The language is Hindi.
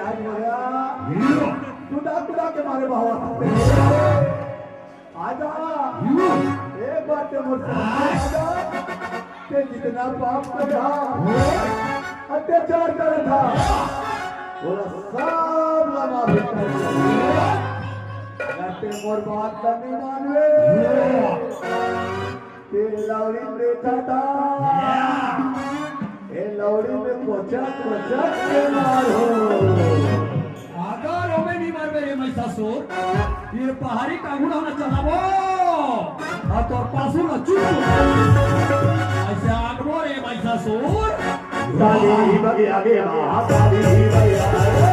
आज बोला टूटा के मारे भावा आजा एक बार ते मुझसे आजा ते जितना पाप कर रहा अत्याचार कर था बोला सब लगा करते मोर बात नहीं मानवे तेरे लौड़ी देखा था ये लौड़ी में कोचक के मारो आगर ओमे नहीं मार मेरे महिषासुर ये पहाड़ी कांगुड़ा होना चलावो और तो पासु न चुप ऐसे आगमो रे महिषासुर साली बगे आगे साली बगे